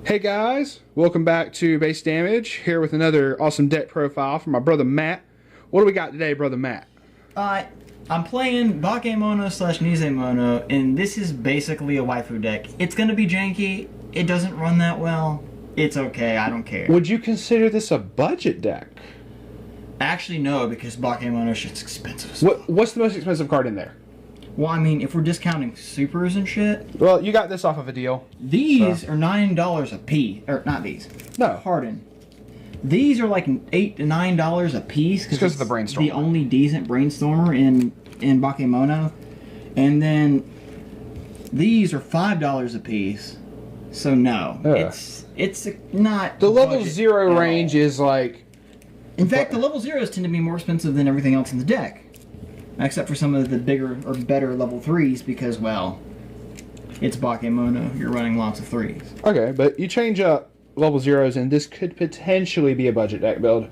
Hey guys, welcome back to Base Damage, here with another awesome deck profile from my brother Matt. What do we got today, brother Matt? I'm playing Bakemono / Nisemono, and this is basically a waifu deck. It's gonna be janky, it doesn't run that well, it's okay, I don't care. Would you consider this a budget deck? Actually no, because Bakemono shit's expensive. What's the most expensive card in there? Well, I mean, if we're discounting supers and shit... Well, you got this off of a deal. These are $9 a piece. Or, not these. No. Pardon. These are like $8 to $9 a piece. Because of the Brainstormer. The only decent Brainstormer in Bakemono. And then these are $5 a piece. So no. It's not... The level 0 range is like... In fact, the level 0s tend to be more expensive than everything else in the deck. Except for some of the bigger or better level 3s because, well, it's Bakemono. You're running lots of 3s. Okay, but you change up level 0s and this could potentially be a budget deck build.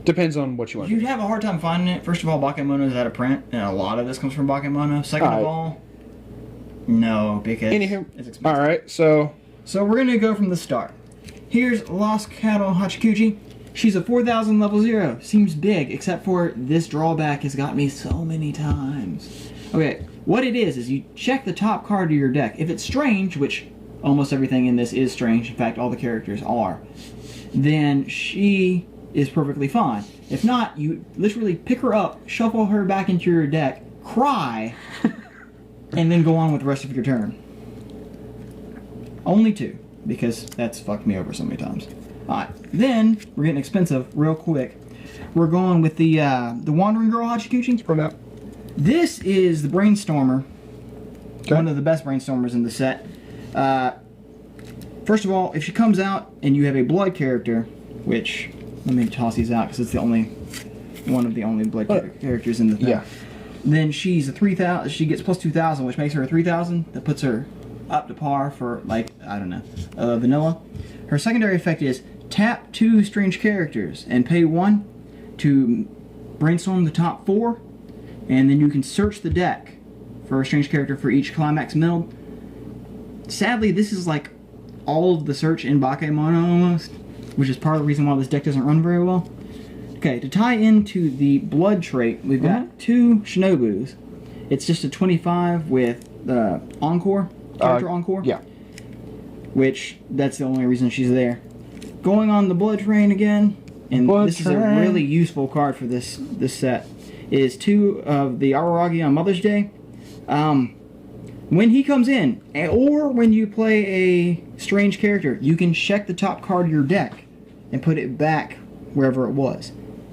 Depends on what you want. You'd have a hard time finding it. First of all, Bakemono is out of print, and a lot of this comes from Bakemono. Second of all, no, because it's expensive. Alright, so we're going to go from the start. Here's Lost Cattle Hachikuji. She's a 4,000 level 0. Seems big, except for this drawback has got me so many times. Okay, what it is you check the top card of your deck. If it's strange, which almost everything in this is strange, in fact all the characters are, then she is perfectly fine. If not, you literally pick her up, shuffle her back into your deck, cry, and then go on with the rest of your turn. Only 2, because that's fucked me over so many times. Alright, then we're getting expensive real quick. We're going with the Wandering Girl Hachikuji. from that. This is the Brainstormer. Okay. One of the best Brainstormers in the set. First of all, if she comes out and you have a blood character, which, let me toss these out because it's one of the only blood characters in the thing. Yeah. Then she's a 3,000, she gets plus 2,000, which makes her a 3,000. That puts her up to par for, like, I don't know, vanilla. Her secondary effect is tap 2 strange characters and pay 1 to brainstorm the top 4, and then you can search the deck for a strange character for each climax build. Sadly, this is like all of the search in Bakemono almost, which is part of the reason why this deck doesn't run very well. Okay, to tie into the blood trait, we've got 2 Shinobus. It's just a 25 with Encore, character Encore. Yeah. Which, that's the only reason she's there. Going on the blood train again, and this is a really useful card for this set, is 2 of the Araragi on Mother's Day. When he comes in, or when you play a strange character, you can check the top card of your deck and put it back wherever it was.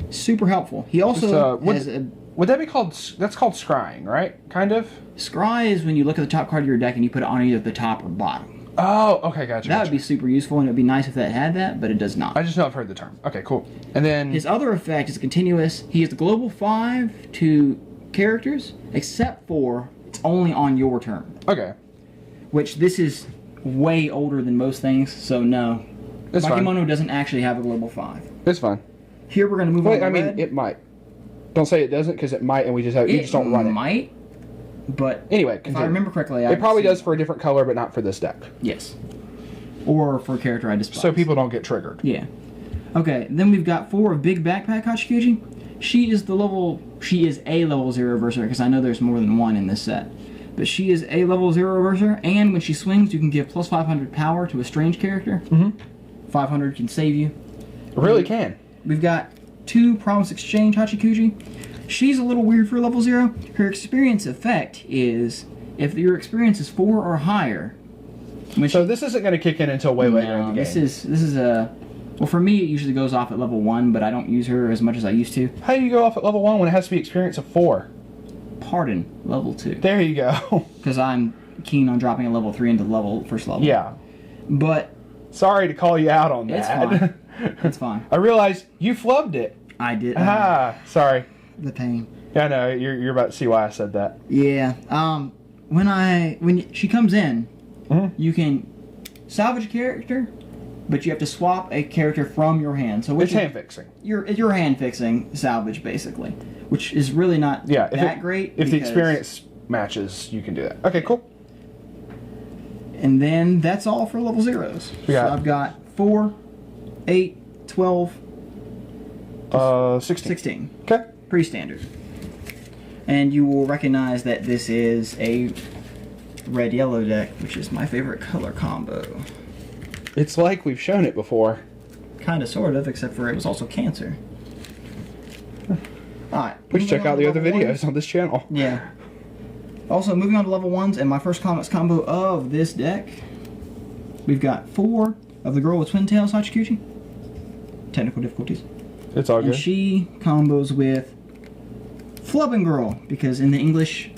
Super helpful. He also has a... Would that be called... That's called scrying, right? Kind of? Scry is when you look at the top card of your deck and you put it on either the top or bottom. Oh, okay, gotcha. That would be super useful, and it would be nice if that had that, but it does not. I just know I've heard the term. Okay, cool. And then... His other effect is continuous. He has the global 5 to characters, except for it's only on your turn. Okay. Which, this is way older than most things, so no. Bakemono doesn't actually have a global 5. It's fine. Here we're going to move on to red. It might. Don't say it doesn't, because it might, and we just have... You just don't run it. It might. But anyway, if I remember correctly, it probably does for a different color, but not for this deck. Yes. Or for a character I despise. So people don't get triggered. Yeah. Okay, then we've got 4 of Big Backpack Hachikuji. She is a level 0 verser, because I know there's more than one in this set. But she is a level 0 verser, and when she swings, you can give plus 500 power to a strange character. 500 can save you. It really can. We've got 2 Promise Exchange Hachikuji. She's a little weird for level 0. Her experience effect is if your experience is 4 or higher. So this isn't going to kick in until way later in the game. This is a... Well, for me, it usually goes off at level 1, but I don't use her as much as I used to. How do you go off at level 1 when it has to be experience of 4? Pardon, level 2. There you go. Because I'm keen on dropping a level 3 into first level. Yeah. But... Sorry to call you out on that. It's fine. It's fine. I realized you flubbed it. I did. Sorry. The pain. Yeah, I know. You're about to see why I said that. Yeah. When she comes in, you can salvage a character, but you have to swap a character from your hand. So it's hand fixing. You're hand fixing salvage basically, which is really not that great. If the experience matches, you can do that. Okay, cool. And then that's all for level 0s. Yeah. So I've got 4, 8, 12, 16. Okay. Pretty standard. And you will recognize that this is a red-yellow deck, which is my favorite color combo. It's like we've shown it before. Kind of, sort of, except for it was also Cancer. Alright. We should check out the other videos on this channel. Yeah. Also, moving on to level 1s, and my first climax combo of this deck, we've got 4 of the girl with twin tails, Hachikuji. Technical difficulties. It's all good. And she combos with Flubbing Girl, because in the English,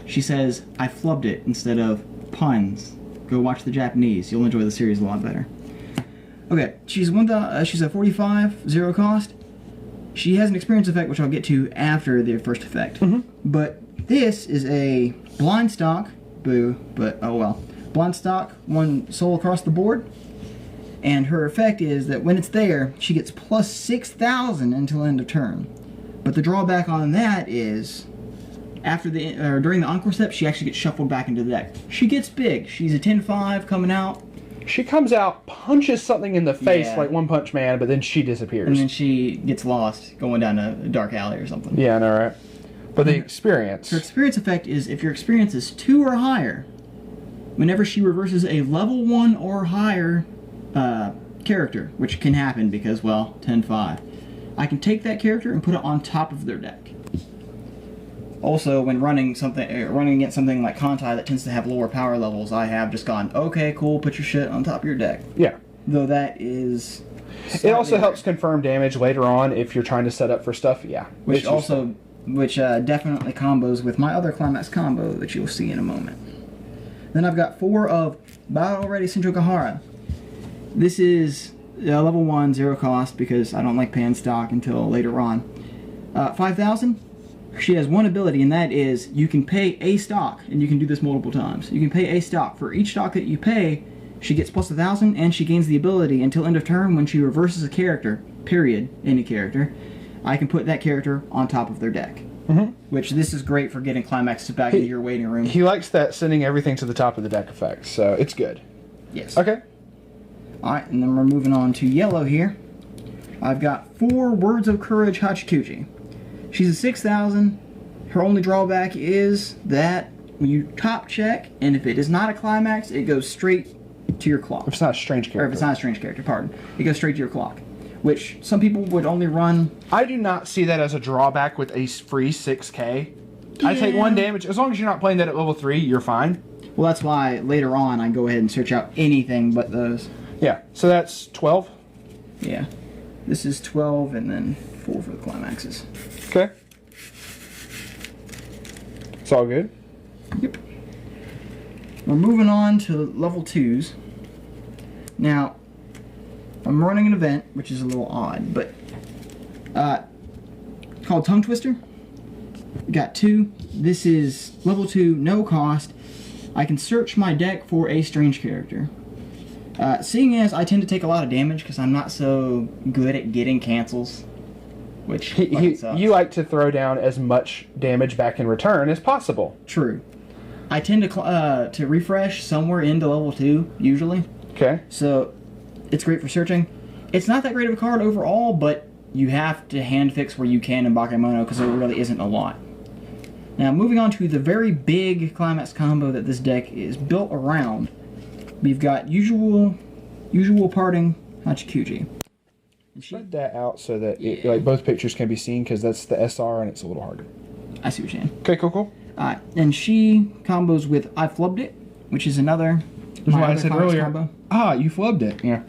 she says, I flubbed it, instead of puns. Go watch the Japanese. You'll enjoy the series a lot better. Okay, she's a 45, 0 cost. She has an experience effect, which I'll get to after the first effect. But this is a blind stock, boo, but oh well. Blind stock, 1 soul across the board. And her effect is that when it's there, she gets plus 6,000 until end of turn. But the drawback on that is, during the Encore step, she actually gets shuffled back into the deck. She gets big. She's a 10-5 coming out. She comes out, punches something in the face Yeah. like One Punch Man, but then she disappears. And then she gets lost going down a dark alley or something. Yeah, I know, right? But the experience. Her experience effect is if your experience is 2 or higher, whenever she reverses a level 1 or higher character, which can happen because, well, 10-5, I can take that character and put it on top of their deck. Also, when running against something like Kantai that tends to have lower power levels, I have just gone, okay, cool, put your shit on top of your deck. Yeah. Though that is... It also helps confirm damage later on if you're trying to set up for stuff, yeah. Which definitely combos with my other climax combo that you'll see in a moment. Then I've got 4 of Battle Ready Senjo Gahara. This is level 1, 0 cost, because I don't like paying stock until later on. 5,000. She has 1 ability, and that is you can pay a stock, and you can do this multiple times. You can pay a stock. For each stock that you pay, she gets plus 1,000, and she gains the ability until end of turn when she reverses a character, period, any character. I can put that character on top of their deck. Which this is great for getting climaxes back into your waiting room. He likes that sending everything to the top of the deck effect, so it's good. Yes. Okay. Alright, and then we're moving on to yellow here. I've got 4 Words of Courage Hachikuji. She's a 6,000. Her only drawback is that when you top check, and if it is not a climax, it goes straight to your clock. If it's not a strange character. Or if it's not a strange character, pardon. It goes straight to your clock. Which some people would only run... I do not see that as a drawback with a free 6k. I take 1 damage. As long as you're not playing that at level 3, you're fine. Well, that's why later on I go ahead and search out anything but those. Yeah, so that's 12. Yeah. This is 12 and then 4 for the climaxes. Okay. It's all good. Yep. We're moving on to level 2s. Now, I'm running an event, which is a little odd, but called Tongue Twister. Got 2. This is level 2, no cost. I can search my deck for a strange character. Seeing as I tend to take a lot of damage because I'm not so good at getting cancels, which sucks. You like to throw down as much damage back in return as possible. True. I tend to refresh somewhere into level 2, usually. Okay. So, it's great for searching. It's not that great of a card overall, but you have to hand fix where you can in Bakemono because there really isn't a lot. Now, moving on to the very big climax combo that this deck is built around, we've got usual parting Hachikuji. Spread that out so that like both pictures can be seen because that's the SR and it's a little harder. I see what you're saying. Okay, cool. Alright, and she combos with I Flubbed It, which is another. That's why I said earlier. Combo. Ah, you flubbed it. Yeah.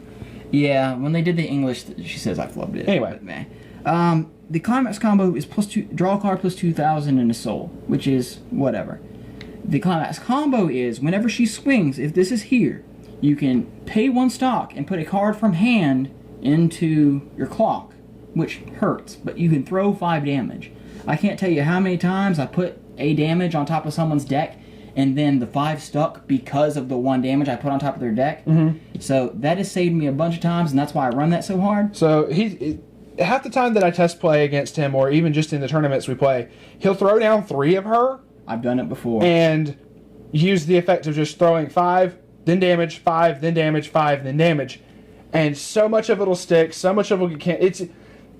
Yeah, when they did the English, she says I flubbed it. Anyway. But, the climax combo is draw a card plus 2,000 and a soul, which is whatever. The climax combo is whenever she swings, if this is here, you can pay 1 stock and put a card from hand into your clock, which hurts, but you can throw 5 damage. I can't tell you how many times I put a damage on top of someone's deck and then the 5 stuck because of the 1 damage I put on top of their deck. So that has saved me a bunch of times, and that's why I run that so hard. So half the time that I test play against him, or even just in the tournaments we play, he'll throw down 3 of her. I've done it before. And use the effect of just throwing 5, then damage, 5, then damage, 5, then damage. And so much of it'll stick, so much of it can't.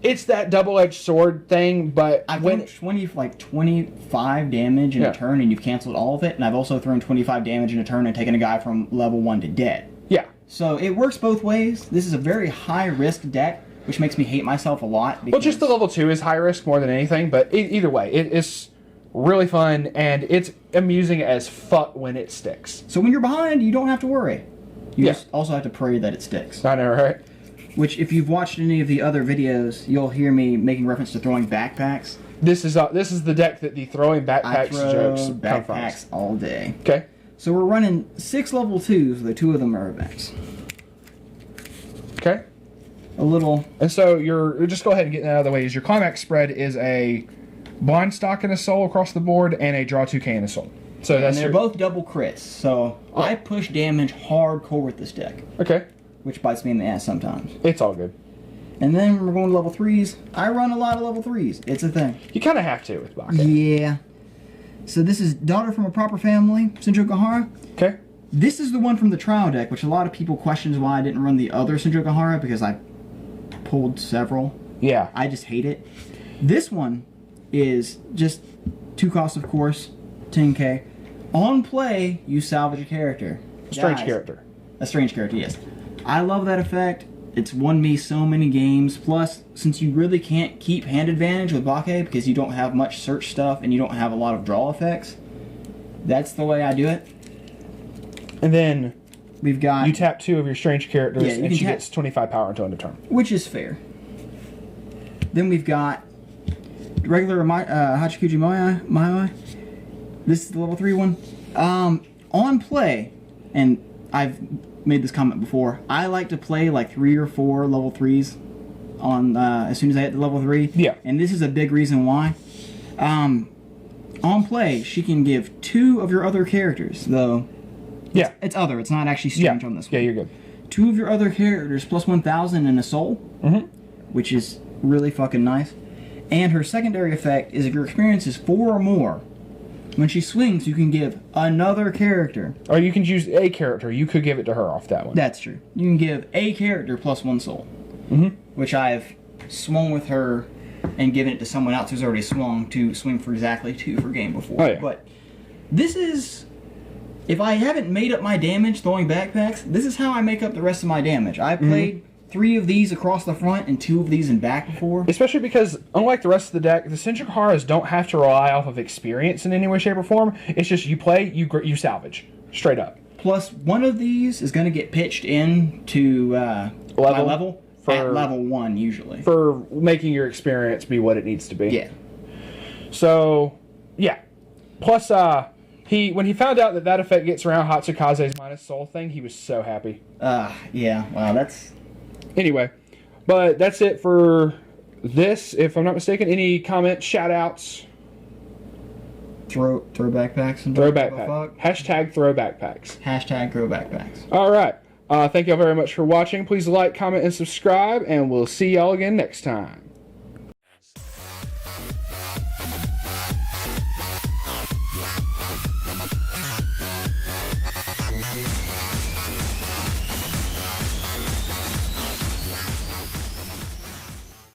It's that double-edged sword thing, but I've done 25 damage in a turn, and you've canceled all of it. And I've also thrown 25 damage in a turn and taken a guy from level 1 to dead. Yeah. So it works both ways. This is a very high-risk deck, which makes me hate myself a lot. Well, just the level 2 is high risk more than anything, but either way, it's really fun, and it's amusing as fuck when it sticks. So when you're behind, you don't have to worry. You just also have to pray that it sticks. I know, right? Which, if you've watched any of the other videos, you'll hear me making reference to throwing backpacks. This is the deck that the throwing backpacks I throw jokes come backpacks from. all day. Okay. So we're running 6 level 2s, the 2 of them are events. Okay. A little... And so just go ahead and get that out of the way. Your climax spread is a blind stock and a soul across the board, and a draw 2k and a soul. So and they're both double crits, so I push damage hardcore with this deck. Okay. Which bites me in the ass sometimes. It's all good. And then we're going to level 3s. I run a lot of level 3s. It's a thing. You kind of have to with Baka. Yeah. So this is Daughter from a Proper Family, Senjo Gahara. Okay. This is the one from the trial deck, which a lot of people questions why I didn't run the other Senjo Gahara, because I pulled several. Yeah. I just hate it. This one is just 2 costs, of course, 10k. On play, you salvage a character. Strange character. A strange character, yes. I love that effect. It's won me so many games. Plus, since you really can't keep hand advantage with Bake because you don't have much search stuff and you don't have a lot of draw effects, that's the way I do it. And then we've got... You tap 2 of your strange characters, Yeah, and she gets 25 power until end of turn. Which is fair. Then we've got regular Hachikuji Waifu. This is the level 3 one. On play, and I've made this comment before, I like to play like 3 or 4 level 3s on as soon as I hit the level 3. Yeah. And this is a big reason why. On play, she can give 2 of your other characters, though. Yeah. It's other. It's not actually strange on this one. Yeah, you're good. 2 of your other characters plus 1,000 and a soul, which is really fucking nice. And her secondary effect is if your experience is 4 or more, when she swings, you can give another character. Or you can use a character. You could give it to her off that one. That's true. You can give a character plus 1 soul. Which I've swung with her and given it to someone else who's already swung to swing for exactly 2 for game before. Oh, yeah. But this is... If I haven't made up my damage throwing backpacks, this is how I make up the rest of my damage. I played 3 of these across the front and 2 of these in back before. Especially because, unlike the rest of the deck, the Senju Gaharas don't have to rely off of experience in any way, shape, or form. It's just you play, you salvage. Straight up. Plus, one of these is going to get pitched in to my level at level 1, usually. For making your experience be what it needs to be. Yeah. So, yeah. Plus, when he found out that effect gets around Hatsukaze's minus soul thing, he was so happy. Yeah. Wow, that's... Anyway, but that's it for this, if I'm not mistaken. Any comments, shout-outs? Throw backpacks and throw backpacks. Hashtag throw backpacks. Hashtag throw backpacks. All right. Thank y'all very much for watching. Please like, comment, and subscribe, and we'll see y'all again next time.